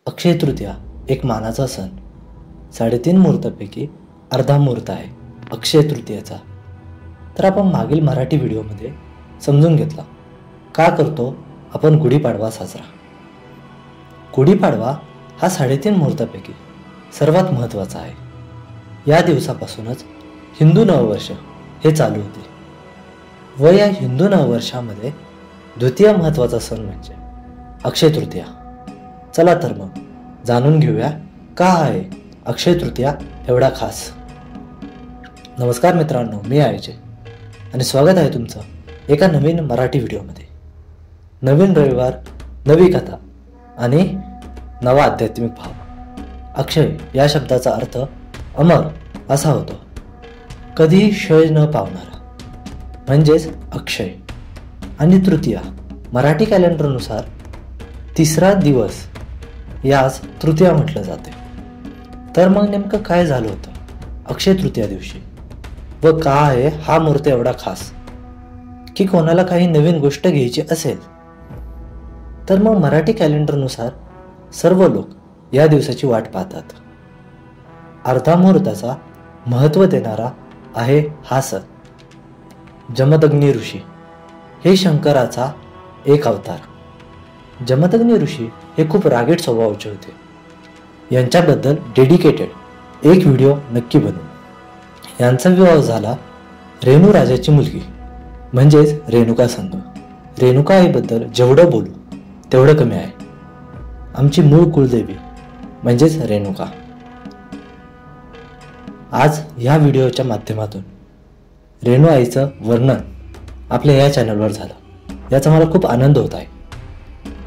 अक्षय तृतीया एक मानाचा सण. 3.5 मुहूर्तापैकी अर्धा मुहूर्त आहे अक्षय तृतीयाचा. तर आपण मागील मराठी व्हिडिओमध्ये समजून घेतला का करतो आपण गुढीपाडवा साजरा. गुढीपाडवा हा 3.5 मुहूर्तापैकी सर्वात महत्त्वाचा आहे. या दिवसापासूनच हिंदू नववर्ष हे चालू होते व या हिंदू नववर्षामध्ये द्वितीय महत्त्वाचा सण म्हणजे अक्षय तृतीया. चला तर मग जाणून घेऊया का आहे अक्षय तृतीया एवढा खास. नमस्कार मित्रांनो, मी आयचे आणि स्वागत आहे तुमचं एका नवीन मराठी व्हिडिओमध्ये. नवीन रविवार, नवी कथा आणि नवा आध्यात्मिक भाव. अक्षय या शब्दाचा अर्थ अमर असा होतो, कधीही क्षय न पावणारा म्हणजेच अक्षय. आणि तृतीया मराठी कॅलेंडरनुसार तिसरा दिवस यास तृतीया म्हटलं जाते. तर मग नेमकं काय झालं होतं अक्षय तृतीया दिवशी व का आहे हा मुहूर्त एवढा खास. की कोणाला काही नवीन गोष्ट घ्यायची असेल तर मग मराठी कॅलेंडरनुसार सर्व लोक या दिवसाची वाट पाहतात. अर्धा मुहूर्ताचा महत्त्व देणारा आहे हा सण. जमदग्नी ऋषी हे शंकराचा एक अवतार. जमदग्नी ऋषी हे खूप रागीट स्वभावाचे होते. यांच्याबद्दल डेडिकेटेड एक व्हिडिओ नक्की बनवू. यांचा विवाह झाला रेणू राजाची मुलगी म्हणजेच रेणुका संग. रेणुका आईबद्दल जेवढं बोलू तेवढं कमी आहे. आमची मूळ कुलदेवी म्हणजेच रेणुका. आज या व्हिडिओच्या माध्यमातून रेणू आईचं वर्णन आपल्या या चॅनलवर झालं, याचा मला खूप आनंद होत आहे.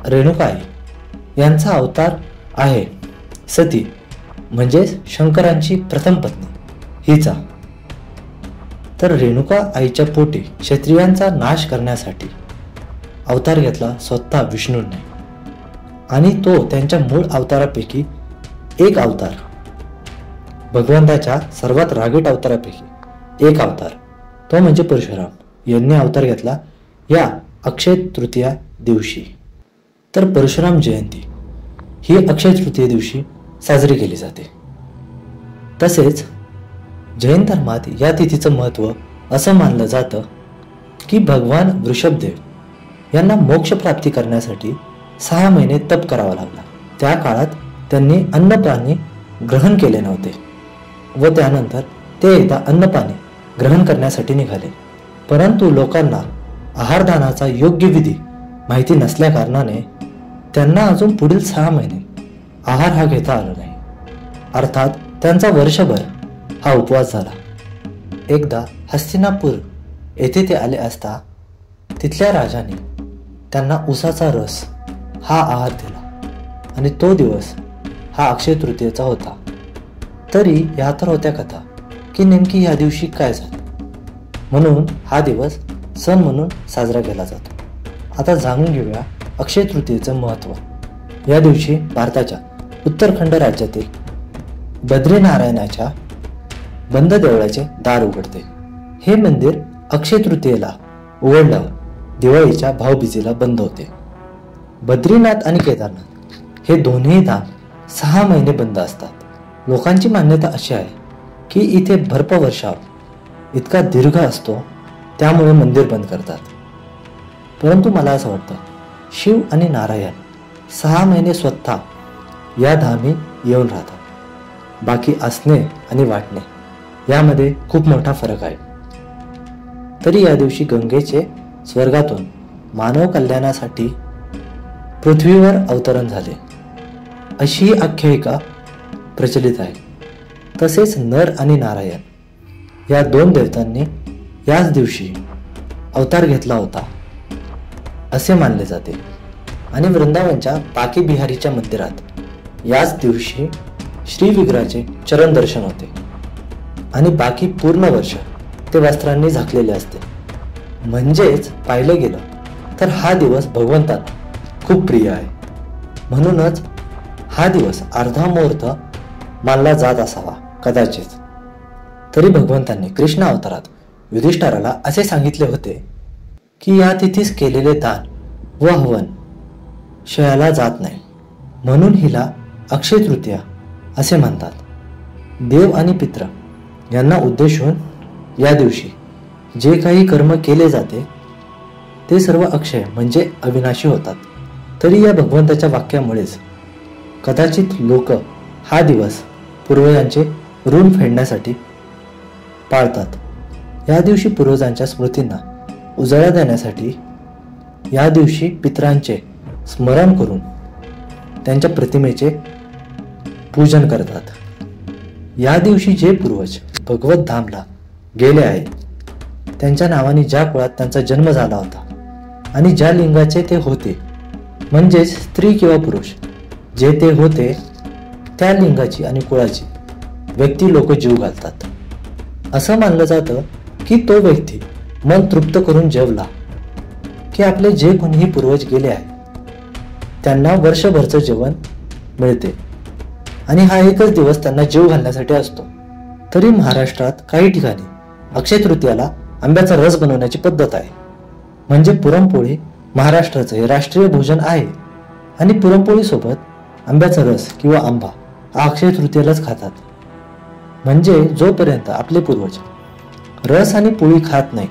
रेणुका आई यांचा अवतार आहे सती म्हणजेच शंकरांची प्रथम पत्नी हिचा. तर रेणुका आईच्या पोटी क्षत्रियांचा नाश करण्यासाठी अवतार घेतला स्वतः विष्णूंनी. आणि तो त्यांच्या मूळ अवतारापैकी एक अवतार, भगवंताच्या सर्वात रागीट अवतारापैकी एक अवतार, तो म्हणजे परशुराम यांनी अवतार घेतला या अक्षय तृतीया दिवशी. तर परशुराम जयंती ही अक्षय तृतीया दिवशी साजरी केली जाते. तसेच जैन धर्मात या तिथीचं महत्त्व असं मानलं जातं की भगवान वृषभदेव यांना मोक्ष प्राप्ती करण्यासाठी 6 महिने तप करावा लागला. त्या काळात त्यांनी अन्नपाणी ग्रहण केले नव्हते व त्यानंतर ते एकदा अन्नपाणी ग्रहण करण्यासाठी निघाले. परंतु लोकांना आहारदानाचा योग्य विधी माहिती नसल्या कारणाने त्यांना अजून पुढील 6 महिने आहार हा घेता आला नाही. अर्थात त्यांचा वर्षभर हा उपवास झाला. एकदा हस्तिनापूर येथे ते आले असता तिथल्या राजाने त्यांना उसाचा रस हा आहार दिला आणि तो दिवस हा अक्षय तृतीयेचा होता. तरी या तर होत्या कथा की नेमकी या दिवशी काय झालं, म्हणून हा दिवस सण म्हणून साजरा केला जातो. आता जाणून घेऊया अक्षय तृतीयेचं महत्त्व. या दिवशी भारताच्या उत्तराखंड राज्यातील बद्रीनारायणाच्या बंद देवळाचे दार उघडते. हे मंदिर अक्षय तृतीयेला उघडल्यावर दिवाळीच्या भाऊबीजेला बंद होते. बद्रीनाथ आणि केदारनाथ हे दोन्ही धाम 6 महिने बंद असतात. लोकांची मान्यता अशी आहे की इथे बर्फवर्षाव इतका दीर्घ असतो त्यामुळे मंदिर बंद करतात. परंतु मला असं वाटतं शिव आणि नारायण 6 महिने स्वतः या धामी येऊन राहतात. बाकी असणे आणि वाटणे यामध्ये खूप मोठा फरक आहे. तरी या दिवशी गंगेचे स्वर्गातून मानव कल्याणासाठी पृथ्वीवर अवतरण झाले अशी ही आख्यायिका प्रचलित आहे. तसेच नर आणि नारायण या 2 देवतांनी याच दिवशी अवतार घेतला होता असे मानले जाते. आणि वृंदावनच्या बाकी बिहारीच्या मंदिरात याच दिवशी श्री विग्रहाचे चरण दर्शन होते आणि बाकी पूर्ण वर्ष ते वस्त्रांनी झाकलेले असते. म्हणजेच पाहिलं गेलं तर हा दिवस भगवंतांना खूप प्रिय आहे. म्हणूनच हा दिवस अर्धा मुहूर्त मानला जात असावा कदाचित. तरी भगवंतांनी कृष्ण अवतारात युधिष्ठिराला असे सांगितले होते की या तिथीस केलेले दान व हवन क्षयाला जात नाही, म्हणून हिला अक्षय तृतीया असे म्हणतात. देव आणि पित्र यांना उद्देशून या दिवशी जे काही कर्म केले जाते ते सर्व अक्षय म्हणजे अविनाशी होतात. तरी या भगवंताच्या वाक्यामुळेच कदाचित लोक हा दिवस पूर्वजांचे ऋण फेडण्यासाठी पाळतात. या दिवशी पूर्वजांच्या स्मृतींना उजाळा देण्यासाठी या दिवशी पितरांचे स्मरण करून त्यांच्या प्रतिमेचे पूजन करतात. या दिवशी जे पूर्वज भगवत धामला गेले आहेत त्यांच्या नावाने ज्या कुळात त्यांचा जन्म झाला होता आणि ज्या लिंगाचे ते होते म्हणजेच स्त्री किंवा पुरुष जे ते होते त्या लिंगाची आणि कुळाची व्यक्ती लोक जीव घालतात. असं मानलं जातं की तो व्यक्ती मन तृप्त करून जेवला की आपले जे कोणीही पूर्वज गेले आहेत त्यांना वर्षभरचं जेवण मिळते आणि हा एकच दिवस त्यांना जीव घालण्यासाठी असतो. तरी महाराष्ट्रात काही ठिकाणी अक्षय तृतीयाला आंब्याचा रस बनवण्याची पद्धत आहे. म्हणजे पुरणपोळी महाराष्ट्राचं हे राष्ट्रीय भोजन आहे आणि पुरणपोळीसोबत आंब्याचा रस किंवा आंबा हा अक्षय तृतीयालाच खातात. म्हणजे जोपर्यंत आपले पूर्वज रस आणि पोळी खात नाही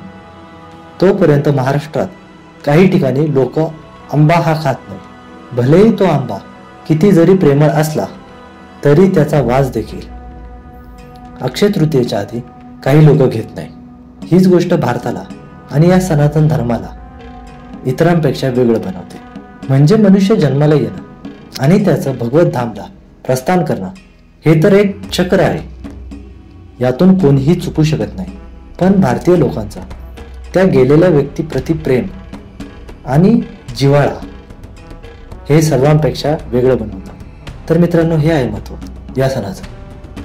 तोपर्यंत महाराष्ट्रात काही ठिकाणी लोक आंबा हा खात नाही. भलेही तो आंबा किती जरी प्रेमळ असला तरी त्याचा वास देखील अक्षय तृतीयेच्या आधी काही लोक घेत नाही. हीच गोष्ट भारताला आणि या सनातन धर्माला इतरांपेक्षा वेगळं बनवते. म्हणजे मनुष्य जन्माला येणं आणि त्याचं भगवत धामला प्रस्थान करणं हे तर एक चक्र आहे, यातून कोणीही चुकू शकत नाही. पण भारतीय लोकांचा त्या गेलेल्या व्यक्तीप्रती प्रेम आणि जिव्हाळा हे सर्वांपेक्षा वेगळं बनवतं. तर मित्रांनो, हे आहे महत्त्व या सणाचं.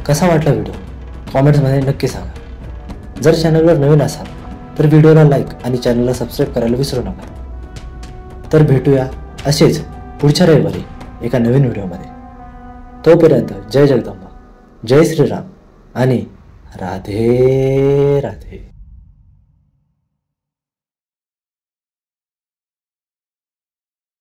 कसा वाटला व्हिडिओ कॉमेंट्समध्ये नक्की सांगा. जर चॅनलवर नवीन असाल तर व्हिडिओला लाईक आणि चॅनलला सबस्क्राईब करायला विसरू नका. तर भेटूया असेच पुढच्या रविवारी एका नवीन व्हिडिओमध्ये. तोपर्यंत जय जगदंबा, जय श्रीराम आणि राधे राधे.